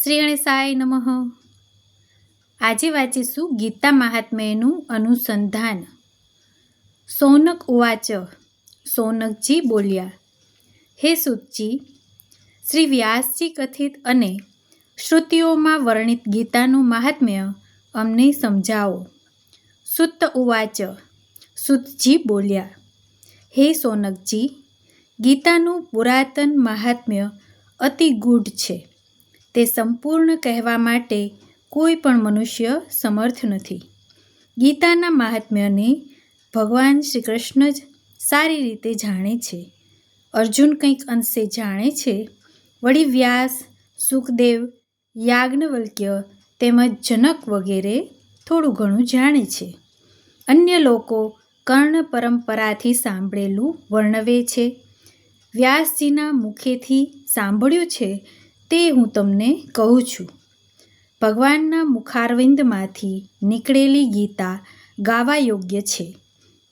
શ્રી ગણેશાય નમઃ. આજે વાંચીશું ગીતા મહાત્મ્યનું અનુસંધાન. સૌનક ઉવાચ. સૌનકજી બોલ્યા, હે સૂતજી, શ્રી વ્યાસજી કથિત અને શ્રુતિઓમાં વર્ણિત ગીતાનું મહાત્મ્ય અમને સમજાવો. સૂત ઉવાચ. સૂતજી બોલ્યા, હે સૌનકજી, ગીતાનું પુરાતન મહાત્મ્ય અતિ ગૂઢ છે. તે સંપૂર્ણ કહેવા માટે કોઈ પણ મનુષ્ય સમર્થ નથી. ગીતાના મહાત્મ્યને ભગવાન શ્રી કૃષ્ણ જ સારી રીતે જાણે છે. અર્જુન કંઈક અંશે જાણે છે. વળી વ્યાસ, સુખદેવ, યાજ્ઞવલ્ક્ય તેમજ જનક વગેરે થોડું ઘણું જાણે છે. અન્ય લોકો કર્ણ પરંપરાથી સાંભળેલું વર્ણવે છે. વ્યાસજીના મુખેથી સાંભળ્યું છે તે હું તમને કહું છું. ભગવાનના મુખારવિંદમાંથી નીકળેલી ગીતા ગાવા યોગ્ય છે.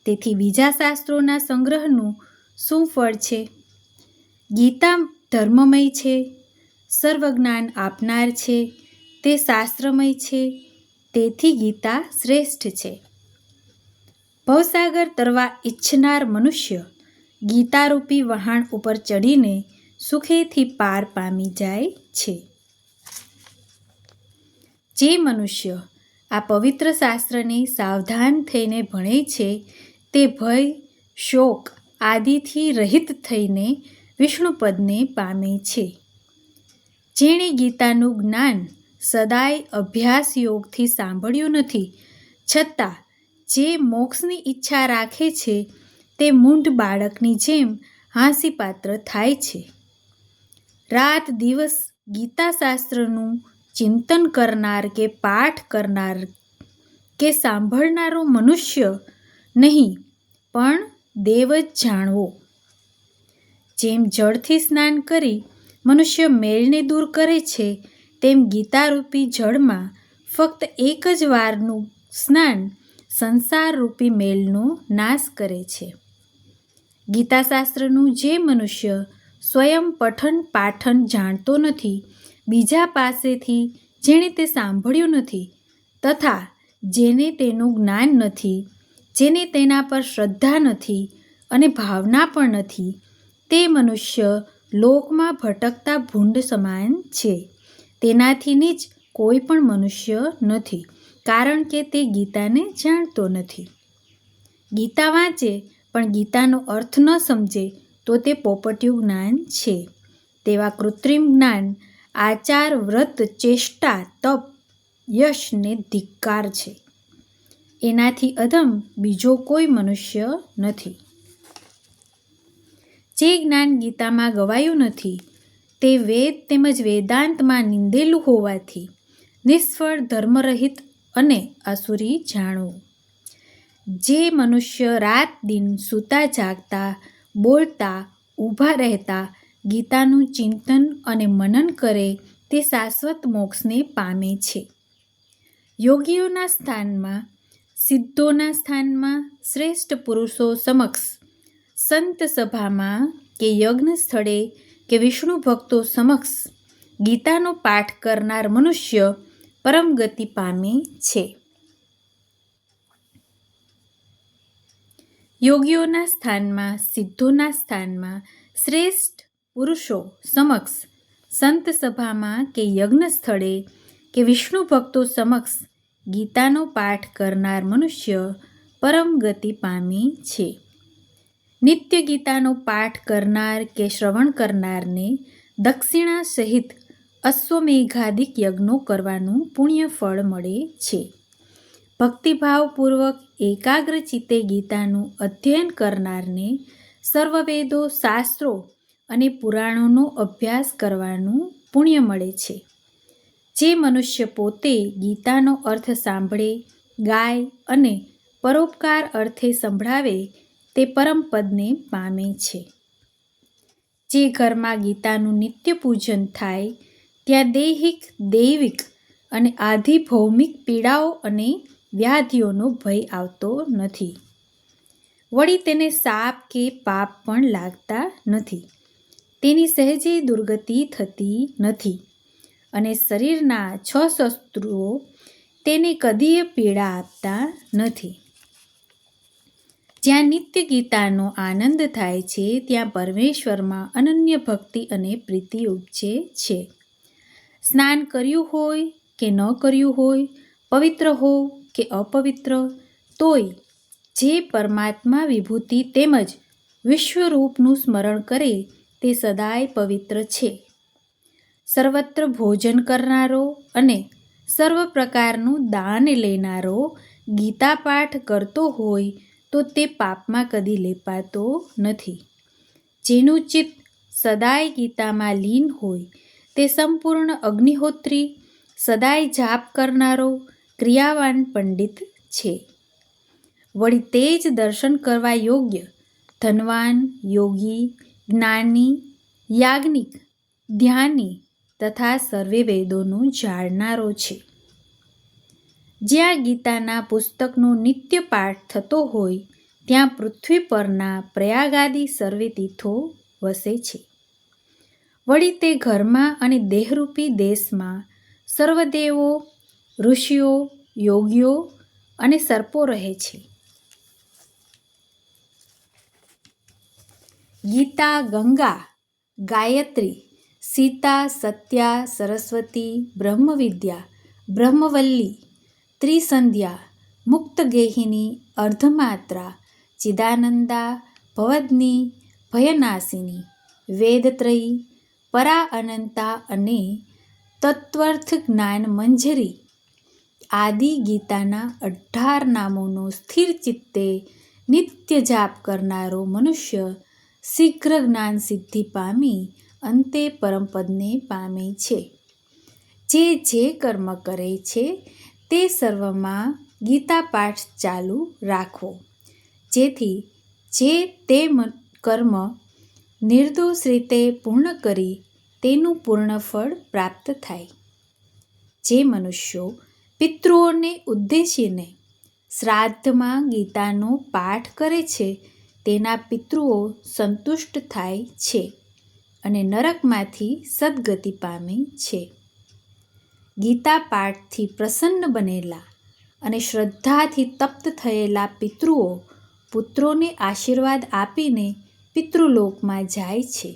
તેથી બીજા શાસ્ત્રોના સંગ્રહનું શું ફળ છે? ગીતા ધર્મમય છે, સર્વજ્ઞાન આપનાર છે, તે શાસ્ત્રમય છે, તેથી ગીતા શ્રેષ્ઠ છે. ભવસાગર તરવા ઈચ્છનાર મનુષ્ય ગીતારૂપી વહાણ ઉપર ચડીને સુખેથી પાર પામી જાય છે. જે મનુષ્ય આ પવિત્ર શાસ્ત્રને સાવધાન થઈને ભણે છે તે ભય, શોક આદિથી રહિત થઈને વિષ્ણુપદને પામે છે. જેણે ગીતાનું જ્ઞાન સદાય અભ્યાસ યોગથી સાંભળ્યું નથી, છતાં જે મોક્ષની ઈચ્છા રાખે છે તે મૂઢ બાળકની જેમ હાંસીપાત્ર થાય છે. રાત દિવસ ગીતાશાસ્ત્રનું ચિંતન કરનાર કે પાઠ કરનાર કે સાંભળનારો મનુષ્ય નહીં પણ દેવ જ જાણવો. જેમ જળથી સ્નાન કરી મનુષ્ય મેલને દૂર કરે છે, તેમ ગીતારૂપી જળમાં ફક્ત એક જ વારનું સ્નાન સંસારરૂપી મેલનો નાશ કરે છે. ગીતાશાસ્ત્રનું જે મનુષ્ય સ્વયં પઠન પાઠન જાણતો નથી, બીજા પાસેથી જેણે તે સાંભળ્યું નથી તથા જેને તેનું જ્ઞાન નથી, જેને તેના પર શ્રદ્ધા નથી અને ભાવના પણ નથી, તે મનુષ્ય લોકમાં ભટકતા ભૂંડ સમાન છે. તેનાથી નીચ કોઈ પણ મનુષ્ય નથી, કારણ કે તે ગીતાને જાણતો નથી. ગીતા વાંચે પણ ગીતાનો અર્થ ન સમજે તો તે પોપટિયું જ્ઞાન છે. તેવા કૃત્રિમ જ્ઞાન, આચાર, વ્રત, ચેષ્ટા, તપ, યશને ધિક્કાર છે. એનાથી અધમ બીજો કોઈ મનુષ્ય નથી. જે જ્ઞાન ગીતામાં ગવાયું નથી તે વેદ તેમજ વેદાંતમાં નિંદેલું હોવાથી નિષ્ફળ, ધર્મરહિત અને અસુરી જાણવું. જે મનુષ્ય રાત દિન સૂતા જાગતા, બોલતા, ઊભા રહેતા ગીતાનું ચિંતન અને મનન કરે તે શાશ્વત મોક્ષને પામે છે. યોગીઓના સ્થાનમાં, સિદ્ધોના સ્થાનમાં, શ્રેષ્ઠ પુરુષો સમક્ષ, સંત સભામાં કે યજ્ઞ સ્થળે કે વિષ્ણુ ભક્તો સમક્ષ ગીતાનો પાઠ કરનાર મનુષ્ય પરમ ગતિ પામે છે. યોગીઓના સ્થાનમાં, સિદ્ધોના સ્થાનમાં, શ્રેષ્ઠ પુરુષો સમક્ષ, સંત સભામાં કે યજ્ઞ સ્થળે કે વિષ્ણુ ભક્તો સમક્ષ ગીતાનો પાઠ કરનાર મનુષ્ય પરમ ગતિ પામે છે. નિત્ય ગીતાનો પાઠ કરનાર કે શ્રવણ કરનારને દક્ષિણા સહિત અશ્વમેઘાદિક યજ્ઞો કરવાનું પુણ્ય ફળ મળે છે. ભક્તિભાવપૂર્વક એકાગ્ર ચિત્તે ગીતાનું અધ્યયન કરનારને સર્વવેદો, શાસ્ત્રો અને પુરાણોનો અભ્યાસ કરવાનું પુણ્ય મળે છે. જે મનુષ્ય પોતે ગીતાનો અર્થ સાંભળે, ગાય અને પરોપકાર અર્થે સંભળાવે તે પરમપદને પામે છે. જે ઘરમાં ગીતાનું નિત્ય પૂજન થાય ત્યાં દૈહિક, દૈવિક અને આધિભૌમિક પીડાઓ અને વ્યાધિઓનો ભય આવતો નથી. વળી તેને શાપ કે પાપ પણ લાગતા નથી. તેની સહેજે દુર્ગતિ થતી નથી. અને શરીરના 6 શસ્ત્રુઓ તેને કદીય પીડા આપતા નથી. જ્યાં નિત્ય ગીતાનો આનંદ થાય છે ત્યાં પરમેશ્વરમાં અનન્ય ભક્તિ અને પ્રીતિ ઉપજે છે. સ્નાન કર્યું હોય કે ન કર્યું હોય, પવિત્ર હો કે અપવિત્ર, તોય જે પરમાત્મા વિભૂતિ તેમજ વિશ્વરૂપનું સ્મરણ કરે તે સદાય પવિત્ર છે. સર્વત્ર ભોજન કરનારો અને સર્વ પ્રકારનું દાન લેનારો ગીતા પાઠ કરતો હોય તો તે પાપમાં કદી લેપાતો નથી. જેનું ચિત્ત સદાય ગીતામાં લીન હોય તે સંપૂર્ણ અગ્નિહોત્રી, સદાય જાપ કરનારો ક્રિયાવાન પંડિત છે. વળી તે જ દર્શન કરવા યોગ્ય ધનવાન, યોગી, જ્ઞાની, યાજ્ઞિક, ધ્યાની તથા સર્વે વેદોનું જાણનારો છે. જ્યાં ગીતાના પુસ્તકનો નિત્ય પાઠ થતો હોય ત્યાં પૃથ્વી પરના પ્રયાગાદી સર્વે તીર્થો વસે છે. વળી તે ઘરમાં અને દેહરૂપી દેશમાં સર્વદેવો, ઋષિઓ, યોગીઓ અને સર્પો રહે છે. ગીતા ગંગા, ગાયત્રી, સીતા, સત્યા, સરસ્વતી, બ્રહ્મવિદ્યા, બ્રહ્મવલ્લી, ત્રિસંધ્યા, મુક્તગેહિની, અર્ધમાત્રા, ચિદાનંદા, ભવદની, ભયનાશિની, વેદત્રયી, પરા અનંતા અને તત્વર્થ જ્ઞાન મંજરી આદિ ગીતાના 18 નામોનો સ્થિર ચિત્તે નિત્ય જાપ કરનારો મનુષ્ય શીઘ્ર જ્ઞાન સિદ્ધિ પામી અંતે પરમપદને પામે છે. જે કર્મ કરે છે તે સર્વમાં ગીતા પાઠ ચાલુ રાખવો, જેથી જે તે કર્મ નિર્દોષ રીતે પૂર્ણ કરી તેનું પૂર્ણ ફળ પ્રાપ્ત થાય. જે મનુષ્યો પિતૃઓને ઉદ્દેશીને શ્રાદ્ધમાં ગીતાનો પાઠ કરે છે તેના પિતૃઓ સંતુષ્ટ થાય છે અને નરકમાંથી સદ્ગતિ પામે છે. ગીતા પાઠથી પ્રસન્ન બનેલા અને શ્રદ્ધાથી તપ્ત થયેલા પિતૃઓ પુત્રોને આશીર્વાદ આપીને પિતૃલોકમાં જાય છે.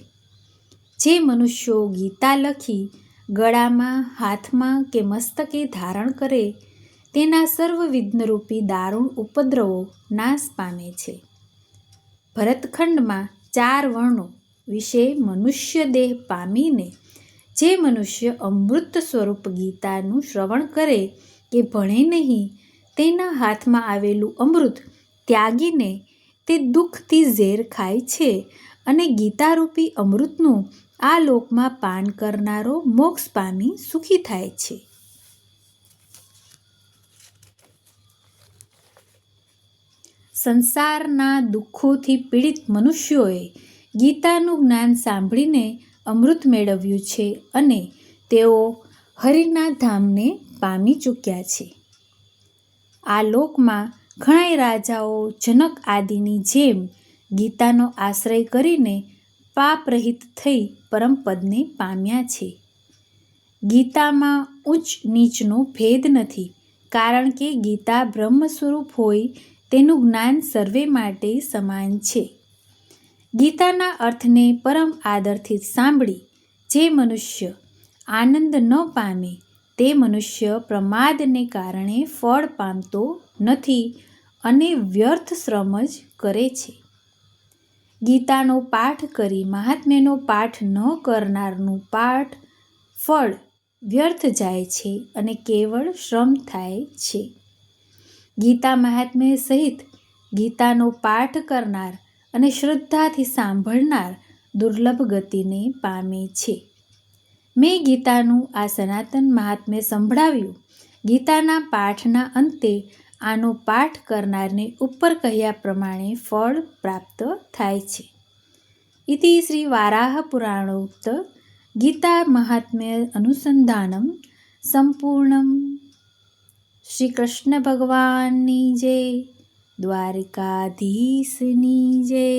જે મનુષ્યો ગીતા લખી ગળામાં, હાથમાં કે મસ્તકે ધારણ કરે તેના સર્વ વિઘ્નરૂપી દારૂણ ઉપદ્રવો નાશ પામે છે. ભરતખંડમાં 4 વર્ણો વિશે મનુષ્ય દેહ પામીને જે મનુષ્ય અમૃત સ્વરૂપ ગીતાનું શ્રવણ કરે કે ભણે નહીં તેના હાથમાં આવેલું અમૃત ત્યાગીને તે દુઃખથી ઝેર ખાય છે અને ગીતારૂપી અમૃતનું આ લોકમાં પાન કરનારો મોક્ષ પામી સુખી થાય છે. સંસારના દુઃખોથી પીડિત મનુષ્યોએ ગીતાનું જ્ઞાન સાંભળીને અમૃત મેળવ્યું છે અને તેઓ હરિના ધામને પામી ચૂક્યા છે. આ લોકમાં ઘણાય રાજાઓ જનક આદિની જેમ ગીતાનો આશ્રય કરીને પાપરહિત થઈ પરમપદને પામ્યા છે. ગીતામાં ઊંચ નીચનો ભેદ નથી, કારણ કે ગીતા બ્રહ્મ સ્વરૂપ હોય તેનું જ્ઞાન સર્વે માટે સમાન છે. ગીતાના અર્થને પરમ આદરથી સાંભળી જે મનુષ્ય આનંદ ન પામે તે મનુષ્ય પ્રમાદને કારણે ફળ પામતો નથી અને વ્યર્થ શ્રમ જ કરે છે. ગીતાનો પાઠ કરી મહાત્મ્યનો પાઠ ન કરનારનું પાઠ ફળ વ્યર્થ જાય છે અને કેવળ શ્રમ થાય છે. ગીતા મહાત્મ્ય સહિત ગીતાનો પાઠ કરનાર અને શ્રદ્ધાથી સાંભળનાર દુર્લભ ગતિને પામે છે. મેં ગીતાનું આ સનાતન મહાત્મ્ય સંભળાવ્યું. ગીતાના પાઠના અંતે આનો પાઠ કરનારને ઉપર કહ્યા પ્રમાણે ફળ પ્રાપ્ત થાય છે. ઇતિ શ્રી વારાહ પુરાણોક્ત ગીતા મહાત્મ્ય અનુસંધાનમ સંપૂર્ણમ. શ્રી કૃષ્ણ ભગવાનની જય, દ્વારકાધીશની જય.